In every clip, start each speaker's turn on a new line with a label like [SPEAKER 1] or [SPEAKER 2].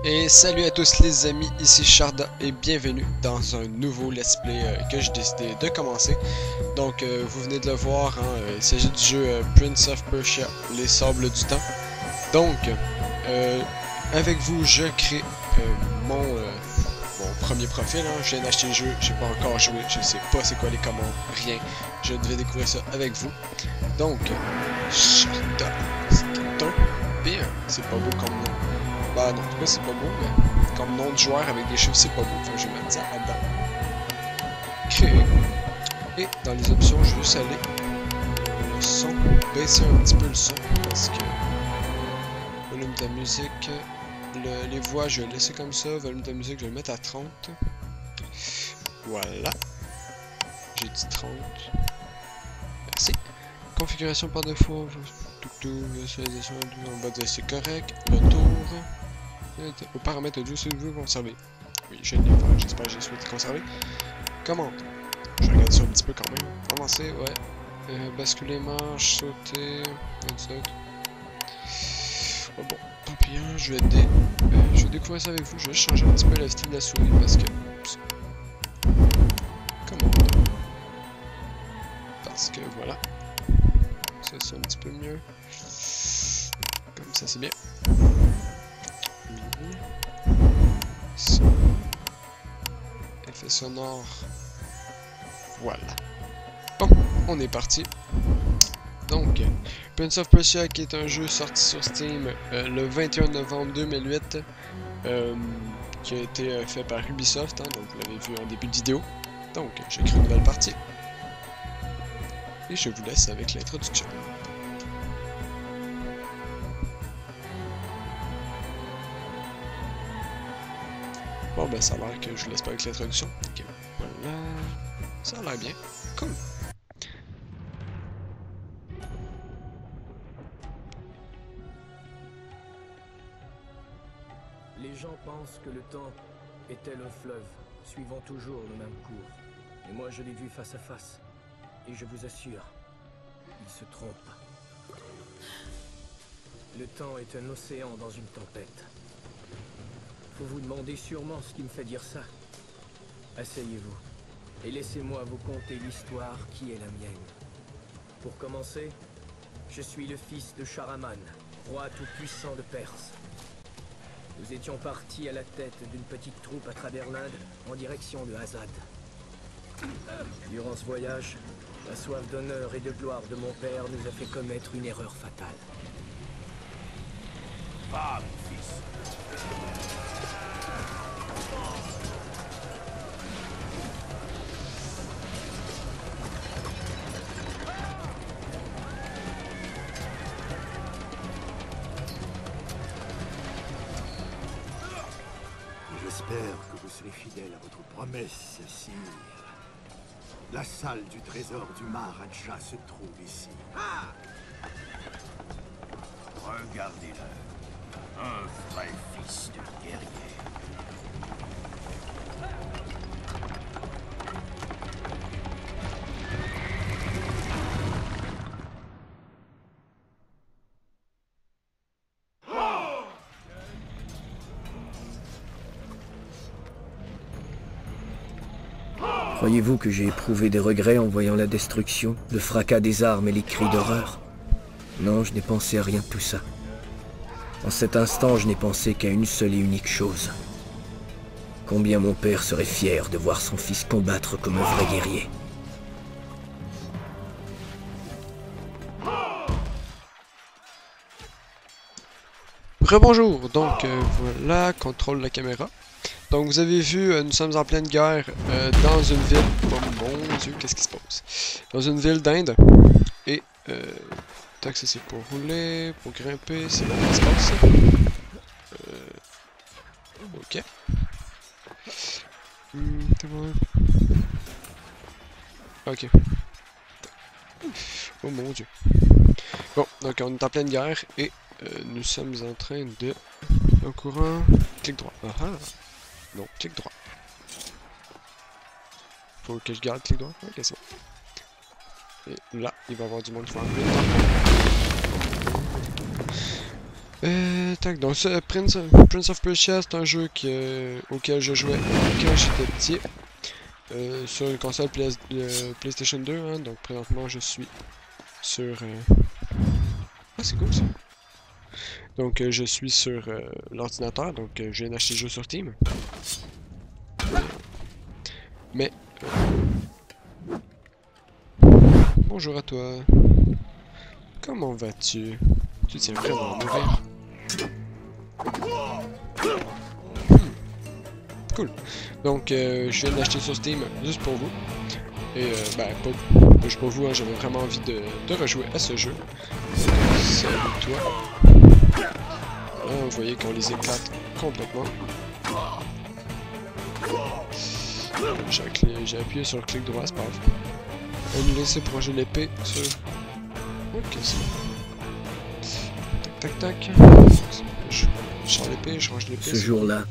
[SPEAKER 1] Et salut à tous les amis, ici Sharda et bienvenue dans un nouveau let's play que j'ai décidé de commencer. Donc vous venez de le voir, hein, il s'agit du jeu Prince of Persia, les sables du temps. Donc avec vous je crée mon premier profil, hein. Je viens d'acheter le jeu, j'ai pas encore joué, je sais pas c'est quoi les commandes, rien. Je devais découvrir ça avec vous. Donc Sharda, c'est bien, c'est pas beau comme nom. Bah non, en tout cas c'est pas beau, mais comme nom de joueur avec des chiffres c'est pas beau, donc je vais mettre ça là-dedans. Créer. Et dans les options, je vais juste aller le son, baisser un petit peu le son, parce que volume de la musique, les voix je vais laisser comme ça, volume de la musique je vais le mettre à 30. Voilà. J'ai dit 30. Merci. Configuration par défaut, visualisation en bas de c'est correct, retour. Aux paramètres audio, si vous voulez conserver. Oui, je l'ai fait, j'espère que j'ai souhaité conserver. Commande. Je regarde ça un petit peu quand même. Avancer, ouais. Basculer marche, sauter. Oh, bon, tant pis, hein, je vais découvrir ça avec vous. Je vais changer un petit peu le style de la souris parce que. Commande. Parce que voilà. Ça, c'est un petit peu mieux. Comme ça, c'est bien. Son. Effet sonore. Voilà. Bon, on est parti. Donc, Prince of Persia qui est un jeu sorti sur Steam le 21 novembre 2008 qui a été fait par Ubisoft, hein, donc vous l'avez vu en début de vidéo. Donc, j'ai créé une nouvelle partie. Et je vous laisse avec l'introduction. Bon ben ça a l'air que je vous laisse pas avec l'introduction. Ok, voilà. Ça a l'air bien. Cool.
[SPEAKER 2] Les gens pensent que le temps est tel un fleuve, suivant toujours le même cours. Et moi je l'ai vu face à face. Et je vous assure, il se trompe. Le temps est un océan dans une tempête. Vous vous demandez sûrement ce qui me fait dire ça. Asseyez-vous et laissez-moi vous conter l'histoire qui est la mienne. Pour commencer, je suis le fils de Sharaman, roi tout-puissant de Perse. Nous étions partis à la tête d'une petite troupe à travers l'Inde en direction de Azad. Durant ce voyage, la soif d'honneur et de gloire de mon père nous a fait commettre une erreur fatale.
[SPEAKER 3] Va, mon fils.
[SPEAKER 4] J'espère que vous serez fidèle à votre promesse, sire. La salle du trésor du Maharaja se trouve ici.
[SPEAKER 3] Regardez-le. Un vrai fils de guerrier.
[SPEAKER 2] Croyez-vous que j'ai éprouvé des regrets en voyant la destruction, le fracas des armes et les cris d'horreur? Non, je n'ai pensé à rien de tout ça. En cet instant, je n'ai pensé qu'à une seule et unique chose. Combien mon père serait fier de voir son fils combattre comme un vrai guerrier.
[SPEAKER 1] Rebonjour, donc voilà, contrôle de la caméra. Donc vous avez vu, nous sommes en pleine guerre dans une ville. Oh mon dieu, qu'est-ce qui se passe? Dans une ville d'Inde. Et tac, ça c'est pour rouler, pour grimper, c'est bon, ça se passe. Ok. Ok. Oh mon dieu. Bon, donc on est en pleine guerre et nous sommes en train de... En courant... Clic droit. Ah ah. Non, clic droit. Faut que je garde clic droit. Ok, c'est bon. Et là, il va y avoir du monde qui va enlever. Tac, donc ça, Prince of Persia, c'est un jeu auquel je jouais quand j'étais petit. Sur une console PlayStation 2, hein, donc présentement je suis sur... Ah, c'est cool ça! Donc je suis sur l'ordinateur, donc je viens d'acheter le jeu sur Steam. Mais... Bonjour à toi. Comment vas-tu? Tu tiens vraiment à mourir. Cool. Donc je viens d'acheter sur Steam juste pour vous. Et ben pas juste pour vous, hein, j'avais vraiment envie de rejouer à ce jeu. Salut toi. Là, vous voyez qu'on les éclate complètement. J'ai appuyé sur le clic droit, c'est pas grave. On va nous laisser pour ranger l'épée sur... Ok, c'est bon. Tac, tac, tac. Je sors l'épée, je range l'épée.
[SPEAKER 2] Ce jour-là,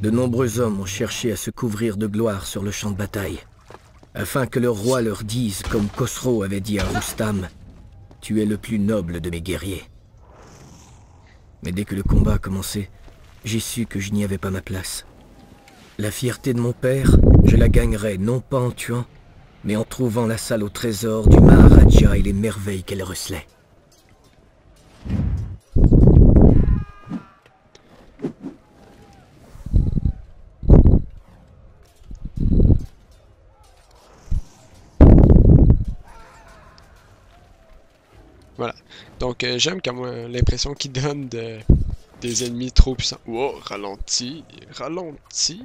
[SPEAKER 2] de nombreux hommes ont cherché à se couvrir de gloire sur le champ de bataille, afin que leur roi leur dise, comme Khosrow avait dit à Rustam, « Tu es le plus noble de mes guerriers. » Mais dès que le combat a commencé, j'ai su que je n'y avais pas ma place. La fierté de mon père, je la gagnerais non pas en tuant, mais en trouvant la salle au trésor du Maharaja et les merveilles qu'elle recelait.
[SPEAKER 1] Voilà. Donc j'aime quand même l'impression qu'il donne des ennemis trop puissants. Wow, ralenti, ralenti.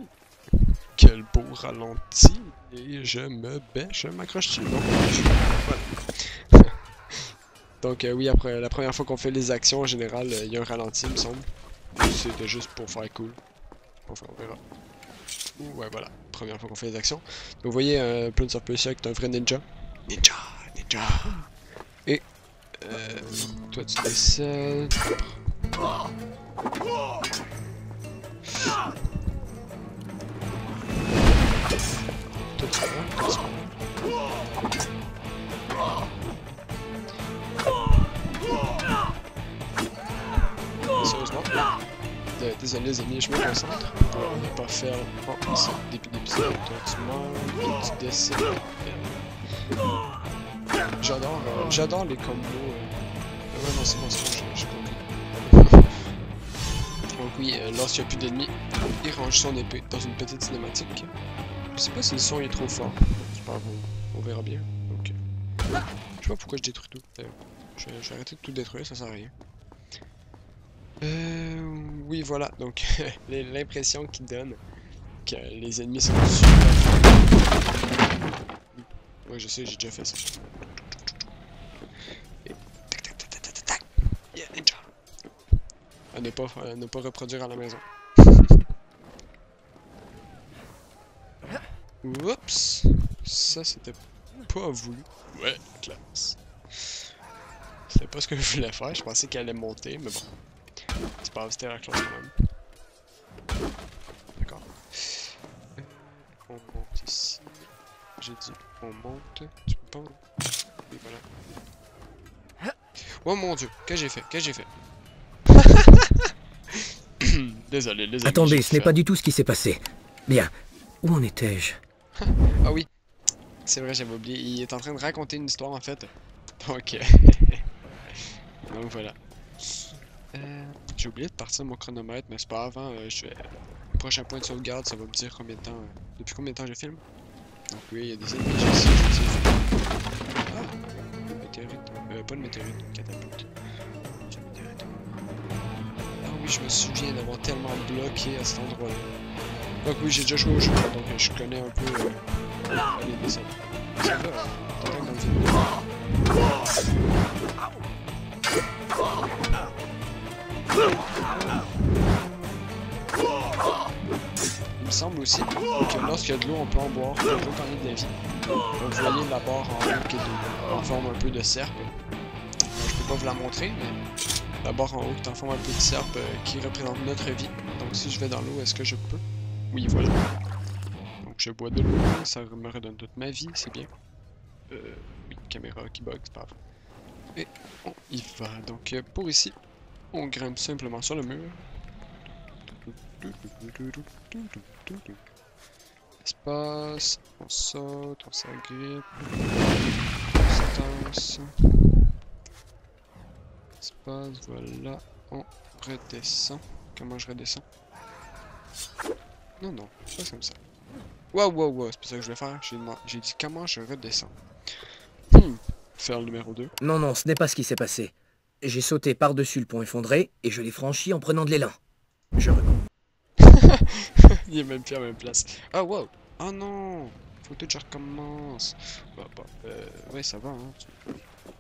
[SPEAKER 1] Quel beau ralenti. Et je m'accroche dessus. Donc, voilà. Donc oui, après la première fois qu'on fait les actions, en général, il y a un ralenti, il me semble. C'était juste pour faire cool. Enfin, on verra. Ouais, voilà. Première fois qu'on fait les actions. Donc vous voyez, Prince of Persia est un vrai ninja. Ninja, ninja. Et toi tu décèdes. Toi tu vas, Sérieusement. Désolé les amis, je me concentre pour ne pas faire début d'épisode. Toi tu meurs, toi tu décèdes. J'adore les combos. Ouais, non, c'est bon, j'ai compris. Donc oui, lorsqu'il n'y a plus d'ennemis, il range son épée dans une petite cinématique. Je sais pas si le son est trop fort. C'est pas grave, on verra bien. Donc, je sais pas pourquoi je détruis tout. Je vais arrêter de tout détruire, ça sert à rien. Oui, voilà. Donc, l'impression qu'il donne que les ennemis sont super. Ouais, je sais, j'ai déjà fait ça. Yeah, ninja. À ne pas reproduire à la maison. Oups. Ça, c'était pas voulu. Ouais, classe. C'était pas ce que je voulais faire. Je pensais qu'elle allait monter, mais bon. C'est pas grave, c'était la classe quand même. D'accord. On monte ici. J'ai dit, on monte. Tu peux pas. Et voilà. Oh mon dieu, qu'est-ce que j'ai fait? Qu'est-ce que j'ai fait? Désolé, les amis.
[SPEAKER 2] Attendez, ce n'est pas du tout ce qui s'est passé. Bien, où en étais-je?
[SPEAKER 1] Ah oui, c'est vrai, j'avais oublié. Il est en train de raconter une histoire en fait. Donc, donc voilà. J'ai oublié de partir mon chronomètre, mais c'est pas avant. Je vais... Prochain point de sauvegarde, ça va me dire combien de temps. Depuis combien de temps je filme. Donc oui, il y a des ennemis ici. Ah, une météorite. Pas une météorite, une catapulte. Ah oui, je me souviens d'avoir tellement bloqué à cet endroit-là. Donc oui, j'ai déjà joué au jeu, donc je connais un peu les dessins. Ça va, peut-être dans le film. Il me semble aussi que lorsqu'il y a de l'eau, on peut en boire, on peut gagner de la vie. Donc vous voyez la barre en haut qui est en forme un peu de cercle. Je peux pas vous la montrer, mais la barre en haut qui est en forme un peu de cercle qui représente notre vie. Donc si je vais dans l'eau, est-ce que je peux? Oui, voilà. Donc je bois de l'eau, ça me redonne toute ma vie, c'est bien. Oui, caméra qui bug, c'est pas grave. Et on y va. Donc pour ici, On grimpe simplement sur le mur. Espace, on saute, on s'agrippe, distance. Espace, voilà, on redescend. Comment je redescends? Non, non, pas comme ça. Wow, wow, wow, c'est pas ça que je vais faire. J'ai dit comment je redescends. Faire le numéro 2.
[SPEAKER 2] Non, non, ce n'est pas ce qui s'est passé. J'ai sauté par-dessus le pont effondré et je l'ai franchi en prenant de l'élan. Je recommence.
[SPEAKER 1] Il est même plus à la même place. Ah, wow! Oh non! Faut que je recommence. Bah, ouais, ça va, hein.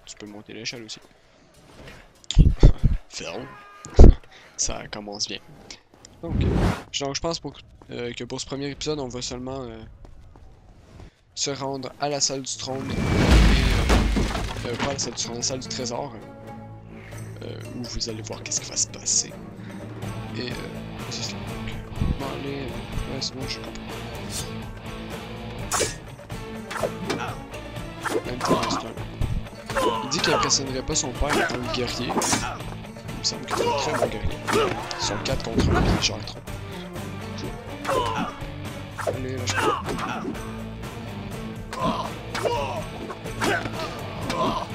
[SPEAKER 1] Tu peux monter l'échelle aussi. Ferme. Ça commence bien. Donc je pense que pour ce premier épisode, on va seulement se rendre à la salle du trône. Et, pas à la salle du trône, à la salle du trésor. Où vous allez voir qu'est-ce qui va se passer. Et c'est ça. Donc, bon, allez, ouais, c'est bon, je comprends. Même temps, il dit qu'il impressionnerait pas son père étant le guerrier. Il me semble que c'est un très bon guerrier. Ils sont 4 contre 1, puis il gère trop. Allez, là, je Voilà.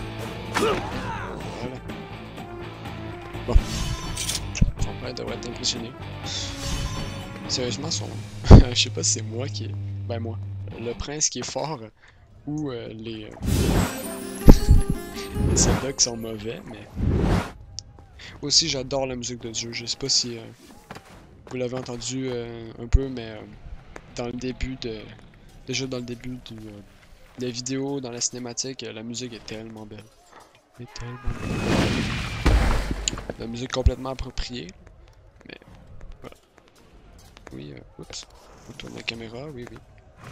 [SPEAKER 1] Bon. Son père devrait être impressionné. Sérieusement, je sais pas si c'est moi qui est... Ben moi. Le prince qui est fort ou les soldats qui sont mauvais, mais... Aussi, j'adore la musique de Dieu. Je sais pas si vous l'avez entendu un peu, mais dans le début de... Déjà dans le début de la vidéo, dans la cinématique, la musique est tellement belle. Elle est tellement belle. La musique complètement appropriée. Mais, voilà. Oui, oups. On tourne la caméra, oui, oui.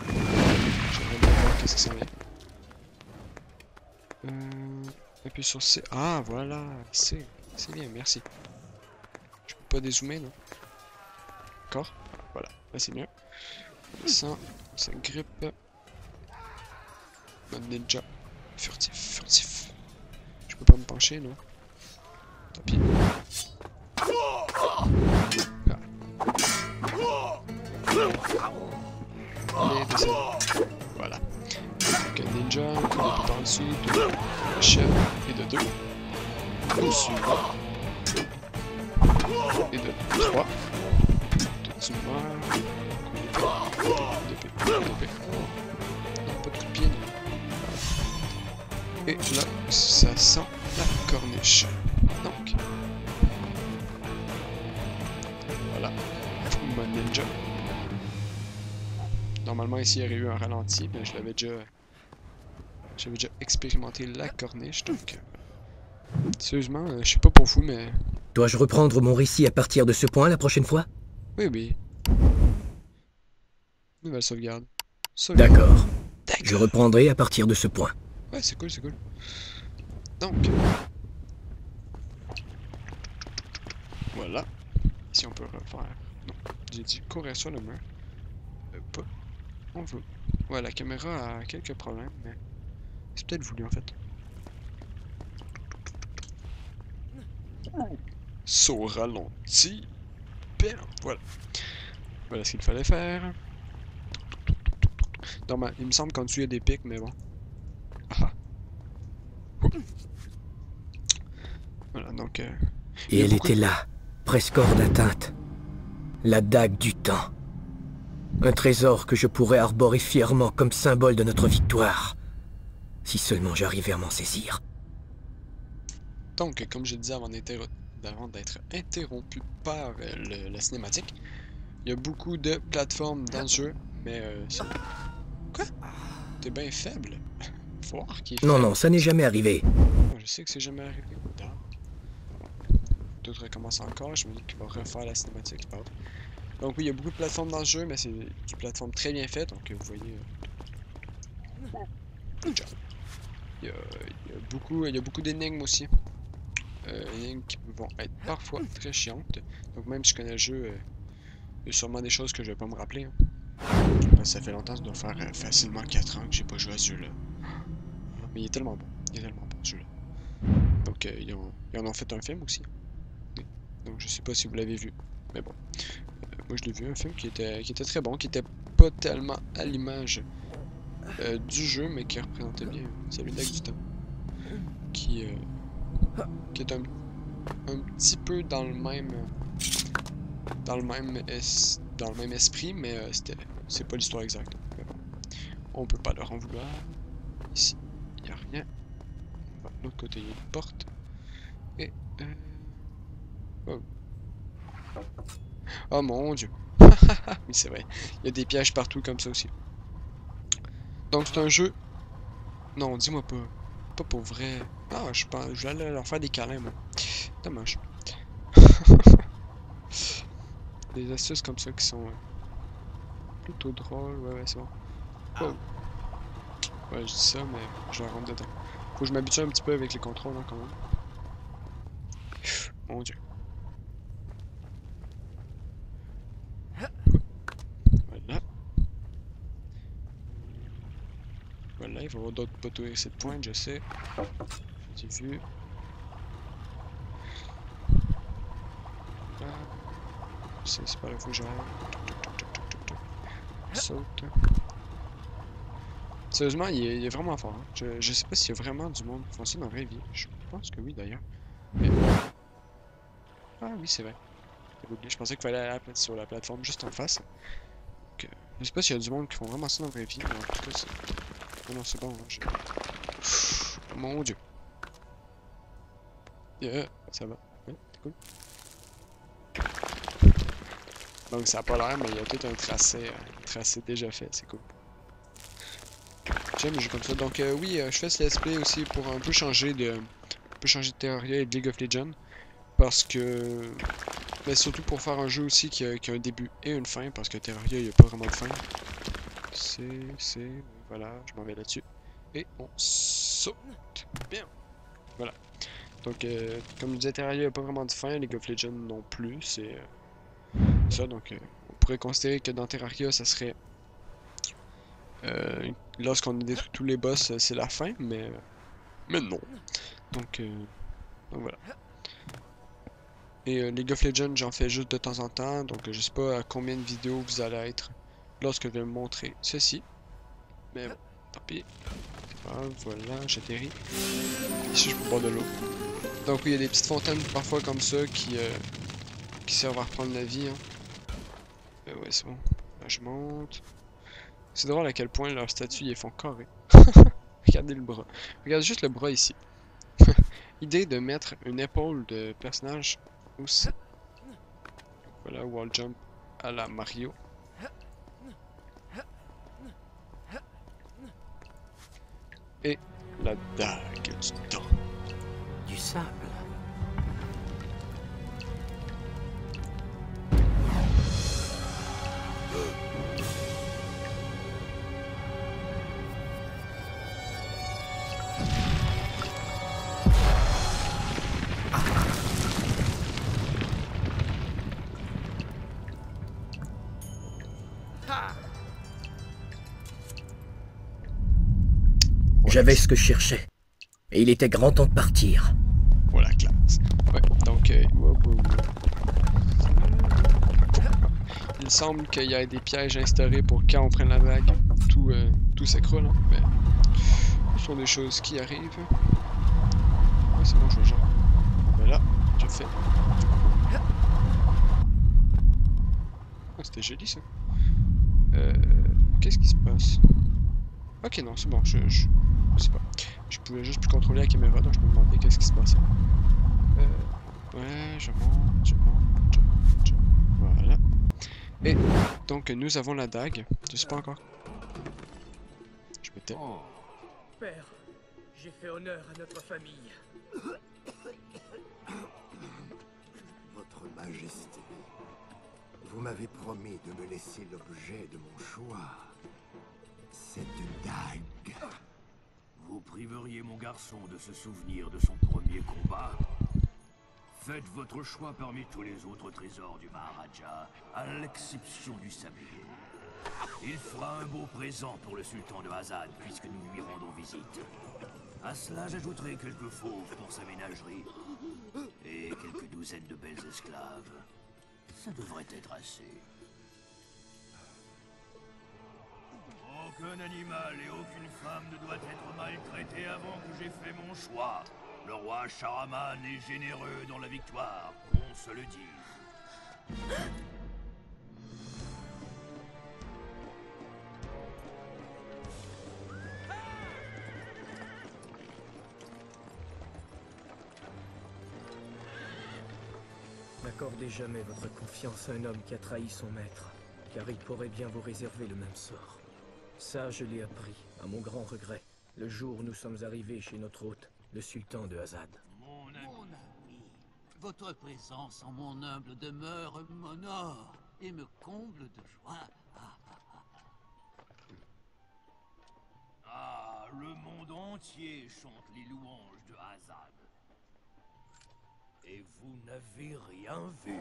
[SPEAKER 1] J'aimerais bien voir qu'est-ce qui s'en vient. Appuie sur C. Ah, voilà, C. C'est bien, merci. Je peux pas dézoomer, non? D'accord? Voilà, là c'est mieux. On descend, ça grippe. Mode ninja. Furtif, furtif. Je peux pas me pencher, non? Tant pis. Allez, descends. Voilà. Donc un ninja, un coup d'épée en dessous, de chef et de 2. Au suivant. Et de 3. Tu meurs. D'épée. Non, pas de coup de pied, non. Et là, ça sent la corniche. Donc. Voilà. Mon ninja. Normalement, ici, il y aurait eu un ralenti, mais j'avais déjà expérimenté la corniche, donc... Sérieusement, je sais pas pour vous, mais...
[SPEAKER 2] Dois-je reprendre mon récit à partir de ce point la prochaine fois?
[SPEAKER 1] Oui, oui. Nouvelle sauvegarde.
[SPEAKER 2] D'accord. Je reprendrai à partir de ce point.
[SPEAKER 1] Ouais, c'est cool, c'est cool. Donc... Voilà. Si on peut refaire... Non, j'ai dit courir sur le mur. Pas... On veut. Ouais, la caméra a quelques problèmes, mais... C'est peut-être voulu, en fait. Saut ralenti. Bam, voilà. Voilà ce qu'il fallait faire. Normal, il me semble qu'en dessous il y a des pics, mais bon. Ah. Voilà, donc...
[SPEAKER 2] Et elle était là, presque hors d'atteinte. La dague du temps. Un trésor que je pourrais arborer fièrement comme symbole de notre victoire. Si seulement j'arrivais à m'en saisir.
[SPEAKER 1] Donc, comme je disais avant d'être interrompu par la cinématique, il y a beaucoup de plateformes dans le jeu, mais... Quoi? T'es bien faible? Faut voir qui est faible.
[SPEAKER 2] Non, non, ça n'est jamais arrivé.
[SPEAKER 1] Je sais que c'est jamais arrivé. Tout recommence encore, je me dis qu'il va refaire la cinématique. Donc oui, il y a beaucoup de plateformes dans le jeu, mais c'est des plateformes très bien faites, donc vous voyez... Good job. Il y a beaucoup d'énigmes aussi. Énigmes qui vont être parfois très chiantes. Donc même si je connais le jeu, il y a sûrement des choses que je vais pas me rappeler. Hein. Ça fait longtemps, ça doit faire facilement 4 ans que j'ai pas joué à ce jeu-là. Mais il est tellement bon. Il est tellement bon ce jeu-là. Donc ils en ont fait un film aussi. Donc je sais pas si vous l'avez vu. Mais bon. Moi je l'ai vu, un film qui était très bon, qui était pas tellement à l'image du jeu, mais qui représentait bien celui de Lac du Temps. Qui est un petit peu dans le même esprit, mais c'est pas l'histoire exacte. Mais bon, on peut pas leur en vouloir. Ici, il n'y a rien. On va de l'autre côté, il y a une porte. Et oh. Oh mon dieu. Oui, c'est vrai. Il y a des pièges partout comme ça aussi. Donc c'est un jeu. Non, dis-moi pas. Pas pour vrai. Ah, je pense je vais aller leur faire des câlins, moi. Dommage. Des astuces comme ça qui sont plutôt drôles. Ouais, c'est bon. Oh. Ouais, je dis ça, mais je la rentre dedans. Faut que je m'habitue un petit peu avec les contrôles, hein, quand même. Mon dieu. Voilà. Voilà, il va y avoir d'autres poteaux ici de pointe, je sais. J'ai vu. Là. C'est pas là, faut que j'aille. Saute. Sérieusement, il est vraiment fort. Hein. Je sais pas s'il y a vraiment du monde qui font ça dans la vraie vie. Je pense que oui, d'ailleurs. Mais... Ah oui, c'est vrai. Je pensais qu'il fallait aller sur la plateforme juste en face. Donc, je sais pas s'il y a du monde qui font vraiment ça dans la vraie vie, mais en tout cas, c'est... Oh non, c'est bon, hein, mon dieu. Yeah, ça va. Ouais, c'est cool. Donc ça a pas l'air, mais il y a tout un tracé déjà fait, c'est cool. J'aime les jeux comme ça. Donc oui, je fais ce let's play aussi pour un peu changer de Terraria et de League of Legends. Parce que... Mais surtout pour faire un jeu aussi qui a un début et une fin, parce que Terraria, il n'y a pas vraiment de fin. Voilà, je m'en vais là-dessus. Et on saute. Bien. Voilà. Donc, comme je disais, Terraria, il n'y a pas vraiment de fin, League of Legends non plus, c'est ça, donc on pourrait considérer que dans Terraria, ça serait... lorsqu'on a détruit tous les boss, c'est la fin, mais non. Donc voilà. Et League of Legends, j'en fais juste de temps en temps, donc je sais pas à combien de vidéos vous allez être lorsque je vais me montrer ceci. Mais bon, tant pis. Voilà, j'atterris. Ici, je peux boire de l'eau. Donc oui, il y a des petites fontaines parfois comme ça qui servent à reprendre la vie. Hein. Ouais, c'est bon. Là, je monte. C'est drôle à quel point leurs statues ils font carré. Regardez le bras. Regarde juste le bras ici. Idée de mettre une épaule de personnage aussi. Voilà, wall jump à la Mario. Et la dague du temps.
[SPEAKER 2] Du sable. J'avais ce que je cherchais. Et il était grand temps de partir.
[SPEAKER 1] Voilà, classe. Ouais, donc... il semble qu'il y ait des pièges instaurés pour quand on prenne la drague, tout s'écroule, hein, mais... Ce sont des choses qui arrivent. Ouais, c'est bon, je vois genre. Voilà, je fais. Ah, c'était joli, ça. Qu'est-ce qui se passe? Ok, non, c'est bon, je sais pas. Je pouvais juste plus contrôler la caméra, donc je me demandais qu'est-ce qui se passait. Ouais, je monte. Voilà. Et donc, nous avons la dague. Je sais pas encore. Je me tais.
[SPEAKER 3] Oh,
[SPEAKER 2] Père, j'ai fait honneur à notre famille.
[SPEAKER 4] Votre Majesté, vous m'avez promis de me laisser l'objet de mon choix. Cette dague.
[SPEAKER 3] vous priveriez mon garçon de se souvenir de son premier combat? Faites votre choix parmi tous les autres trésors du Maharaja, à l'exception du sablier. Il fera un beau présent pour le sultan de Hazad, puisque nous lui rendons visite. À cela, j'ajouterai quelques fauves pour sa ménagerie. Et quelques douzaines de belles esclaves. Ça devrait être assez. Aucun animal et aucune femme ne doit être maltraité avant que j'ai fait mon choix. Le roi Sharaman est généreux dans la victoire, qu'on se le dise.
[SPEAKER 2] N'accordez jamais votre confiance à un homme qui a trahi son maître, car il pourrait bien vous réserver le même sort. Ça, je l'ai appris, à mon grand regret, le jour où nous sommes arrivés chez notre hôte, le sultan de Azad.
[SPEAKER 3] Mon ami,
[SPEAKER 5] Votre présence en mon humble demeure m'honore et me comble de joie.
[SPEAKER 3] Ah, le monde entier chante les louanges de Azad. Et vous n'avez rien vu.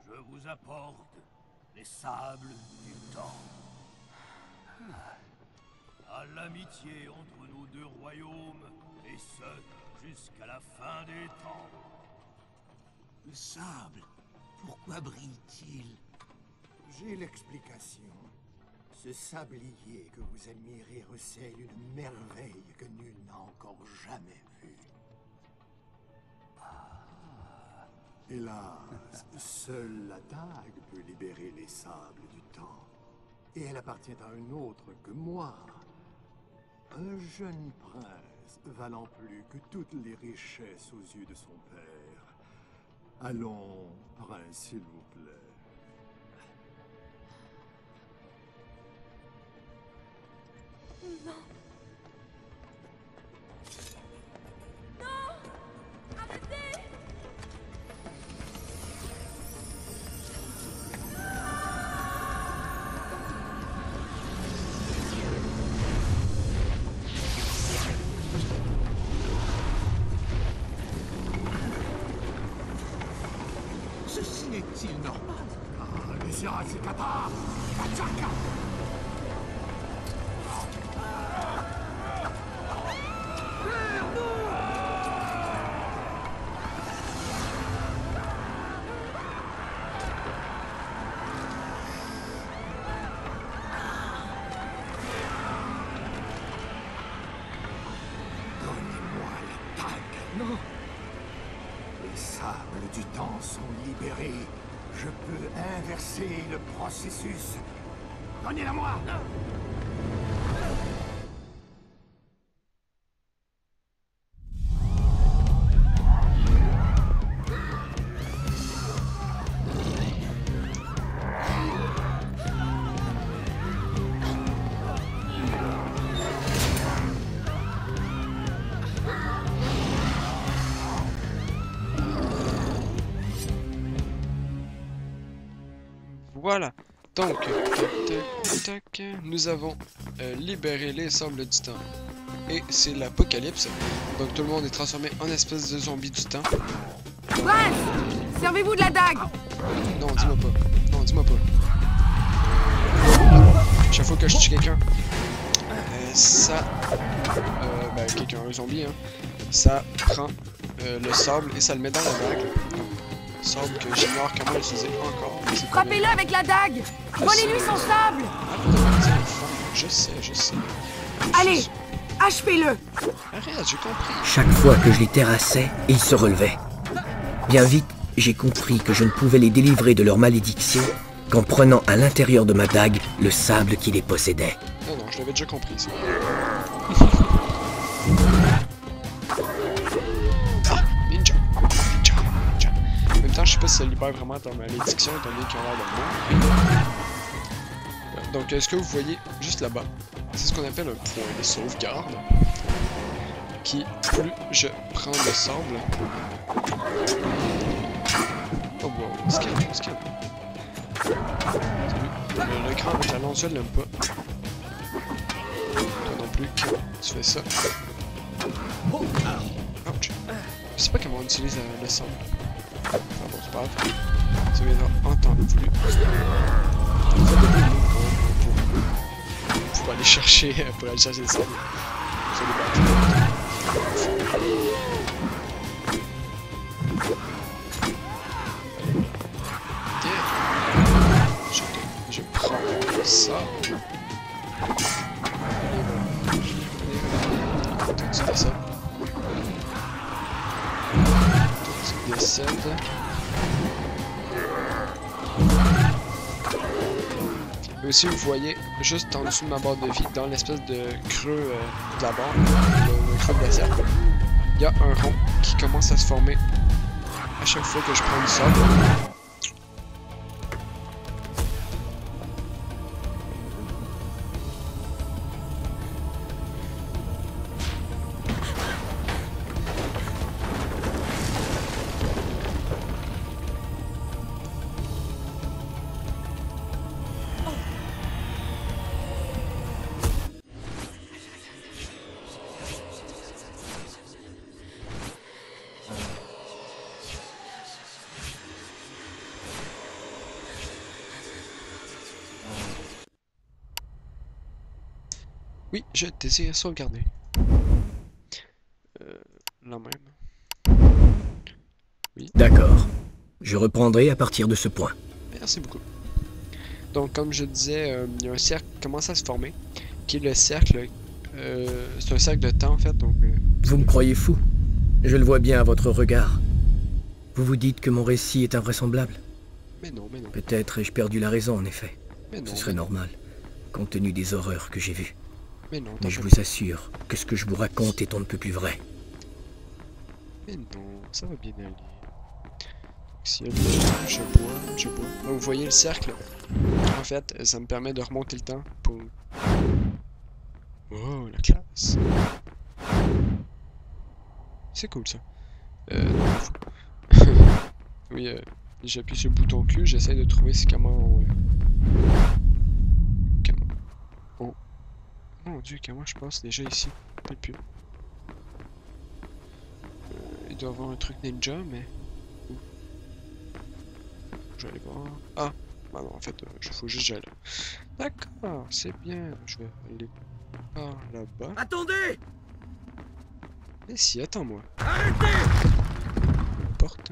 [SPEAKER 3] Je vous apporte les sables du temps. À l'amitié entre nos deux royaumes, et ce, jusqu'à la fin des temps.
[SPEAKER 5] Le sable, pourquoi brille-t-il?
[SPEAKER 4] J'ai l'explication. Ce sablier que vous admirez recèle une merveille que nul n'a encore jamais vue. Hélas, seule la dague peut libérer les sables du temps. Et elle appartient à un autre que moi. Un jeune prince valant plus que toutes les richesses aux yeux de son père. Allons, prince, s'il vous plaît.
[SPEAKER 6] Non. Non. Arrêtez.
[SPEAKER 5] Ceci est-il normal?
[SPEAKER 4] Ah, les Yarazikata! Kachaka! Donnez-moi la dague!
[SPEAKER 2] Non.
[SPEAKER 4] Les sables du temps sont libérés. Je peux inverser le processus. Donnez-la-moi!
[SPEAKER 1] Voilà, donc, nous avons libéré les sables du temps. Et c'est l'apocalypse. Donc tout le monde est transformé en espèce de zombie du temps.
[SPEAKER 6] Prince, servez-vous de la dague.
[SPEAKER 1] Non, dis-moi pas. Non, dis-moi pas. Chaque fois que je tue quelqu'un, ben, quelqu'un, un zombie, hein, ça prend le sable et ça le met dans la dague. Sable que j'ignore comment utiliser encore.
[SPEAKER 6] Frappez-le avec la dague. Volez-lui son sable.
[SPEAKER 1] Je sais.
[SPEAKER 6] Allez, achevez-le.
[SPEAKER 1] Arrête, j'ai compris.
[SPEAKER 7] Chaque fois que je les terrassais, ils se relevaient. Bien vite, j'ai compris que je ne pouvais les délivrer de leur malédiction qu'en prenant à l'intérieur de ma dague le sable qui les possédait.
[SPEAKER 1] Non, je l'avais déjà compris, ça. Ah, ninja. En même temps, je sais pas si ça libère vraiment ta malédiction, étant donné qu'ils ont l'air de mort. Donc, ce que vous voyez juste là-bas, c'est ce qu'on appelle un point de sauvegarde. Qui, plus je prends le sable... Oh wow, ce qu'il y a. L'écran avec la lance, je l'aime pas. Toi non plus, tu fais ça. Ouch. Je sais pas comment on utilise le sable. Enfin bon, c'est pas grave. Ça viendra en temps voulu. Pour aller chercher le sable. Sur les bateaux. Je prends ça. Tout ça. Tout décède. Et aussi, vous voyez, juste en dessous de ma barre de vie, dans l'espèce de creux de la barre, le creux de la cercle, il y a un rond qui commence à se former à chaque fois que je prends du sable. Oui, je désire sauvegarder. Là même. Oui.
[SPEAKER 7] D'accord. Je reprendrai à partir de ce point.
[SPEAKER 1] Merci beaucoup. Donc, comme je disais, il y a un cercle qui commence à se former, qui est le cercle... c'est un cercle de temps, en fait, donc...
[SPEAKER 7] Vous me croyez fou? Je le vois bien à votre regard. Vous vous dites que mon récit est invraisemblable?
[SPEAKER 1] Mais non, mais non.
[SPEAKER 7] Peut-être ai-je perdu la raison, en effet.
[SPEAKER 1] Mais non,
[SPEAKER 7] Ce serait normal, compte tenu des horreurs que j'ai vues.
[SPEAKER 1] Mais non,
[SPEAKER 7] Mais je vous assure que ce que je vous raconte est on ne peut plus vrai.
[SPEAKER 1] Mais non, ça va bien aller. S'il y a de je bois. Donc, vous voyez le cercle? En fait, ça me permet de remonter le temps pour... Oh, la classe! C'est cool, ça. Oui, j'appuie sur le bouton Q, j'essaie de trouver comment... Oh. Mon dieu, comment je passe déjà ici? Peut-être plus. Il doit y avoir un truc ninja, mais... Où? Je vais aller voir... Ah! Bah non, en fait, il faut juste que j'aille là. D'accord, c'est bien. Je vais aller par là-bas.
[SPEAKER 2] Attendez!
[SPEAKER 1] Mais si, attends-moi.
[SPEAKER 2] Arrêtez!
[SPEAKER 1] Porte.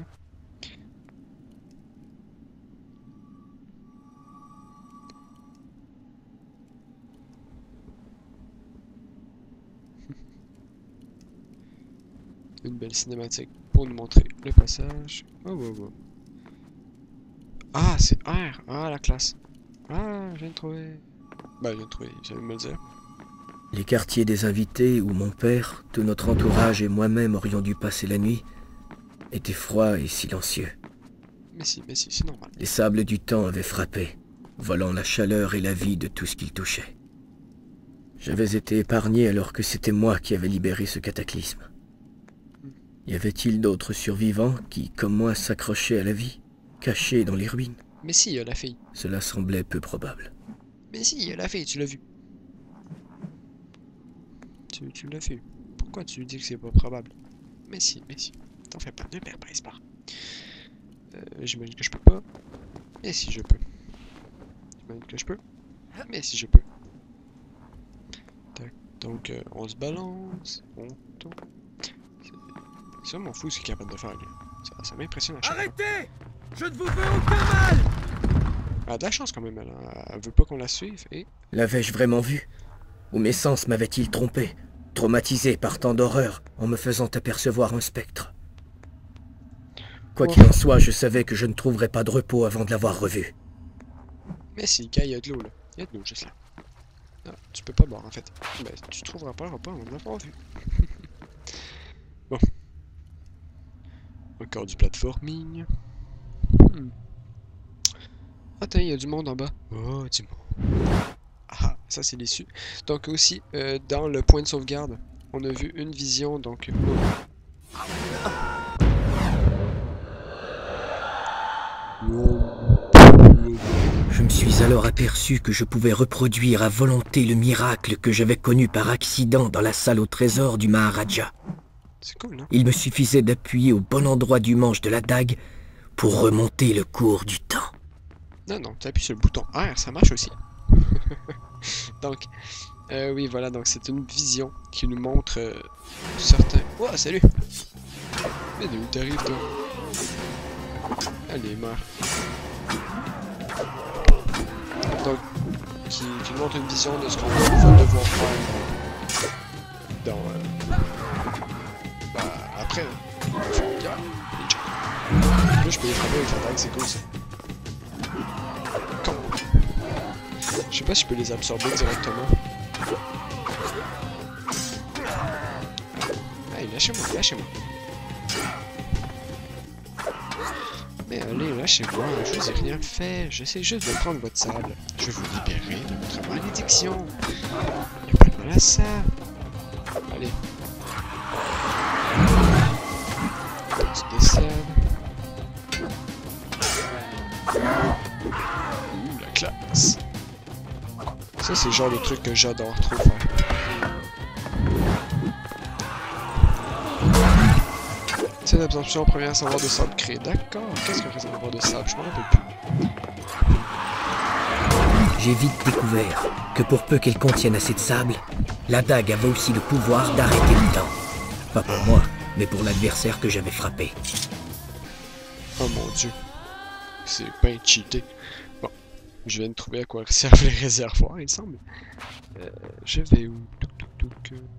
[SPEAKER 1] Une belle cinématique pour nous montrer le passage. Oh, oh, oh. Ah, c'est R! Ah, la classe. Ah, je viens de trouver. Bah, je viens de trouver, j'allais me le dire.
[SPEAKER 7] Les quartiers des invités où mon père, tout notre entourage et moi-même aurions dû passer la nuit étaient froids et silencieux.
[SPEAKER 1] Mais si, c'est normal.
[SPEAKER 7] Les sables du temps avaient frappé, volant la chaleur et la vie de tout ce qu'ils touchaient. J'avais été épargné alors que c'était moi qui avais libéré ce cataclysme. Y avait-il d'autres survivants qui, comme moi, s'accrochaient à la vie, cachés dans les ruines?
[SPEAKER 1] Mais si, il y a la fille.
[SPEAKER 7] Cela semblait peu probable.
[SPEAKER 1] Mais si, il y a la fille, tu l'as vu. Tu l'as vu. Pourquoi tu dis que c'est pas probable? Mais si. T'en fais pas, ne perpèse pas. J'imagine que je peux pas. Mais si, je peux. J'imagine que je peux. Mais si, je peux. Tac. Donc, on se balance. On tourne. C'est vraiment fou ce qu'il est capable de faire, lui. Ça m'impressionne à chaque fois.
[SPEAKER 2] Arrêtez! Je ne vous veux aucun mal!
[SPEAKER 1] Elle a de la chance quand même, elle veut pas qu'on la suive et...
[SPEAKER 7] L'avais-je vraiment vu? Ou mes sens m'avaient-ils trompé, traumatisé par tant d'horreur en me faisant apercevoir un spectre? Quoi qu'il en soit, je savais que je ne trouverais pas de repos avant de l'avoir revu.
[SPEAKER 1] Mais si, Kai, il y a de l'eau là. Il y a de l'eau juste là. Non, tu peux pas boire en fait. Ben, tu trouveras pas le repas avant de l'avoir vu. Bon. Encore du platforming. Attends, il y a du monde en bas. Oh, du monde. Ah, ça c'est déçu. Donc aussi, dans le point de sauvegarde, on a vu une vision, donc...
[SPEAKER 7] Je me suis alors aperçu que je pouvais reproduire à volonté le miracle que j'avais connu par accident dans la salle au trésor du Maharaja.
[SPEAKER 1] C'est cool, non?
[SPEAKER 7] Il me suffisait d'appuyer au bon endroit du manche de la dague pour remonter le cours du temps.
[SPEAKER 1] Non, tu appuies sur le bouton R, ça marche aussi. Donc, Oui, voilà, donc c'est une vision qui nous montre certains... Oh, salut! Mais d'où t'arrives, toi? Allez, meurs. Donc, qui nous montre une vision de ce qu'on va devoir faire dans... bah, après. Yeah. Là, je peux les frapper avec la dague, c'est cool, ça. Con. Je sais pas si je peux les absorber directement. Hey, lâchez-moi, lâchez-moi. Mais allez, lâchez-moi, je vous ai rien fait. J'essaie juste de prendre votre sable. Je vais vous libérer de votre malédiction. Y'a pas de mal à ça. Allez. Tu décèdes. La classe. Ça, c'est le genre de truc que j'adore trop faire. C'est l'absorption première réservoir de sable créé. D'accord. Qu'est-ce que réservoir de sable? Je m'en rappelle plus.
[SPEAKER 7] J'ai vite découvert que pour peu qu'elle contienne assez de sable, la dague avait aussi le pouvoir d'arrêter le temps. Pas pour moi, mais pour l'adversaire que j'avais frappé.
[SPEAKER 1] Oh mon dieu. C'est pas cheaté. Bon. Je viens de trouver à quoi servent les réservoirs, il semble. Je vais où?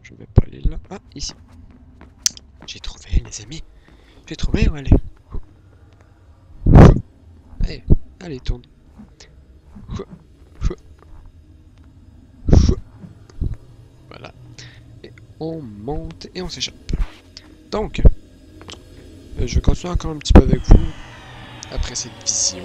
[SPEAKER 1] Je vais pas aller là. Ah, ici. J'ai trouvé, les amis. J'ai trouvé où aller. Allez, allez, tourne. Voilà. Et on monte et on s'échappe. Donc, je vais continuer encore un petit peu avec vous après cette vision.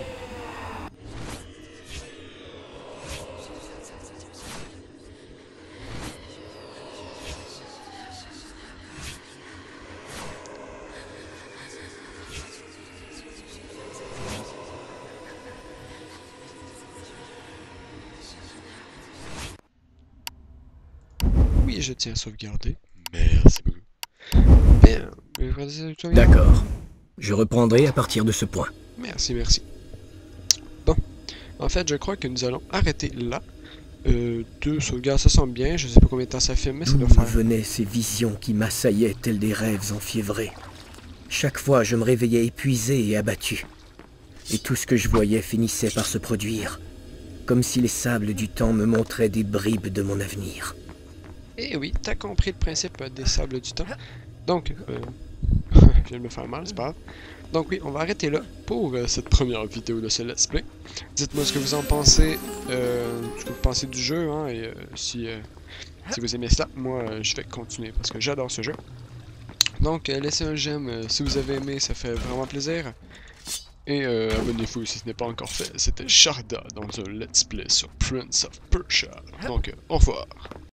[SPEAKER 1] Oui, je tiens à sauvegarder. Merci beaucoup. Bien.
[SPEAKER 7] D'accord. Je reprendrai à partir de ce point.
[SPEAKER 1] Merci, merci. Bon. En fait, je crois que nous allons arrêter là. Deux sauvegardes, ça semble bien. Je sais pas combien de temps ça fait, mais ça doit
[SPEAKER 7] D'où
[SPEAKER 1] faire.
[SPEAKER 7] venaient ces visions qui m'assaillaient telles des rêves enfiévrés. Chaque fois, je me réveillais épuisé et abattu. Et tout ce que je voyais finissait par se produire. Comme si les sables du temps me montraient des bribes de mon avenir.
[SPEAKER 1] Eh oui, t'as compris le principe des sables du temps. Donc, je viens de me faire mal, c'est pas grave. Donc oui, on va arrêter là pour cette première vidéo de ce let's play. Dites-moi ce que vous en pensez, ce que vous pensez du jeu, hein, et si vous aimez cela, moi je vais continuer parce que j'adore ce jeu. Donc laissez un j'aime si vous avez aimé, ça fait vraiment plaisir. Et abonnez-vous si ce n'est pas encore fait. C'était Sharda dans un let's play sur Prince of Persia. Donc au revoir.